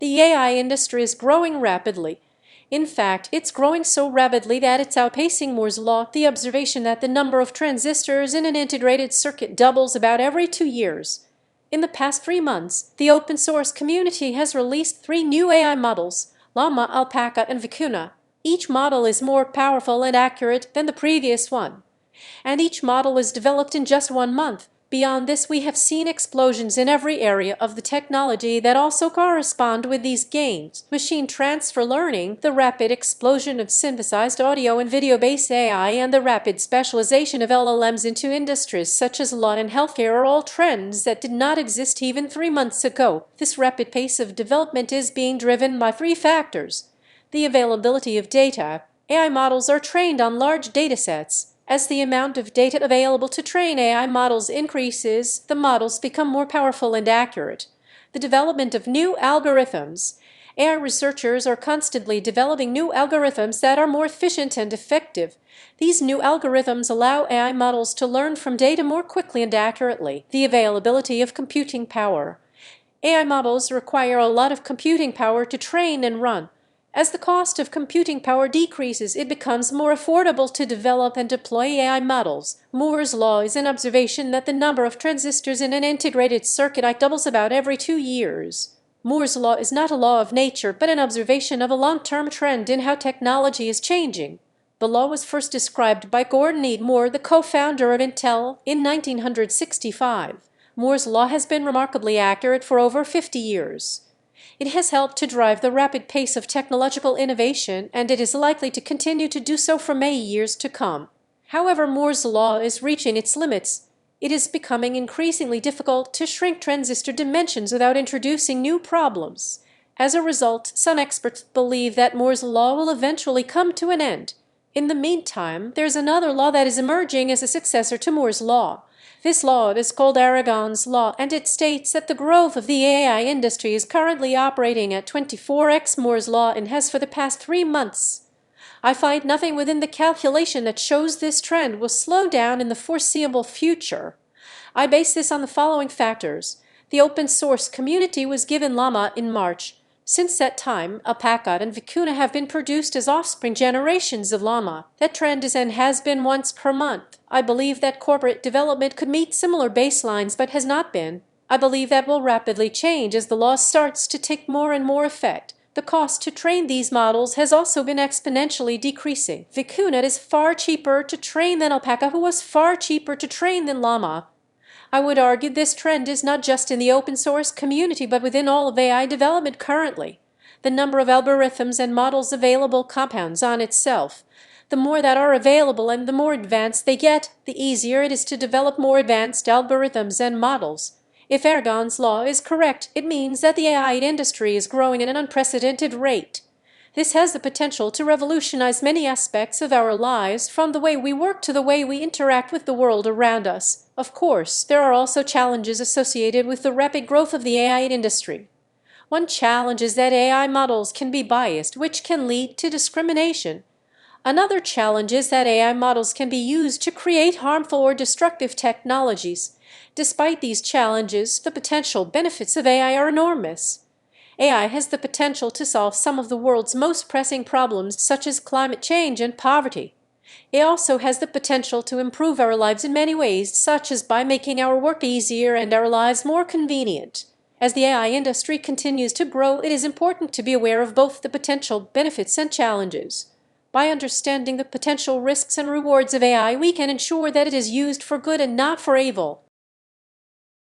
The AI industry is growing rapidly. In fact, it's growing so rapidly that it's outpacing Moore's law, the observation that the number of transistors in an integrated circuit doubles about every 2 years. In the past 3 months, the open source community has released 3 new AI models, Llama, Alpaca, and Vicuna. Each model is more powerful and accurate than the previous one. And each model is developed in just 1 month. Beyond this, we have seen explosions in every area of the technology that also correspond with these gains: machine transfer learning, the rapid explosion of synthesized audio and video-based AI, and the rapid specialization of LLMs into industries such as law and healthcare are all trends that did not exist even 3 months ago. This rapid pace of development is being driven by 3 factors. The availability of data. AI models are trained on large datasets. As the amount of data available to train AI models increases, the models become more powerful and accurate. The development of new algorithms. AI researchers are constantly developing new algorithms that are more efficient and effective. These new algorithms allow AI models to learn from data more quickly and accurately. The availability of computing power. AI models require a lot of computing power to train and run. As the cost of computing power decreases, it becomes more affordable to develop and deploy AI models. Moore's law is an observation that the number of transistors in an integrated circuit doubles about every 2 years. Moore's law is not a law of nature, but an observation of a long-term trend in how technology is changing. The law was first described by Gordon E. Moore, the co-founder of Intel, in 1965. Moore's law has been remarkably accurate for over 50 years. It has helped to drive the rapid pace of technological innovation, and it is likely to continue to do so for many years to come. However, Moore's law is reaching its limits. It is becoming increasingly difficult to shrink transistor dimensions without introducing new problems. As a result, some experts believe that Moore's law will eventually come to an end. In the meantime, there's another law that is emerging as a successor to Moore's law. This law is called Aragon's law, and it states that the growth of the AI industry is currently operating at 24x Moore's law and has for the past 3 months. I find nothing within the calculation that shows this trend will slow down in the foreseeable future. I base this on the following factors. The open source community was given Llama in March. Since that time, Alpaca and Vicuna have been produced as offspring generations of Llama. That trend is and has been once per month. I believe that corporate development could meet similar baselines but has not been. I believe that will rapidly change as the law starts to take more and more effect. The cost to train these models has also been exponentially decreasing. Vicuna is far cheaper to train than Alpaca, who was far cheaper to train than Llama. I would argue this trend is not just in the open source community but within all of AI development currently. The number of algorithms and models available compounds on itself. The more that are available and the more advanced they get, the easier it is to develop more advanced algorithms and models. If Aragon's law is correct, it means that the AI industry is growing at an unprecedented rate. This has the potential to revolutionize many aspects of our lives, from the way we work to the way we interact with the world around us. Of course, there are also challenges associated with the rapid growth of the AI industry. One challenge is that AI models can be biased, which can lead to discrimination. Another challenge is that AI models can be used to create harmful or destructive technologies. Despite these challenges, the potential benefits of AI are enormous. AI has the potential to solve some of the world's most pressing problems, such as climate change and poverty. It also has the potential to improve our lives in many ways, such as by making our work easier and our lives more convenient. As the AI industry continues to grow, it is important to be aware of both the potential benefits and challenges. By understanding the potential risks and rewards of AI, we can ensure that it is used for good and not for evil.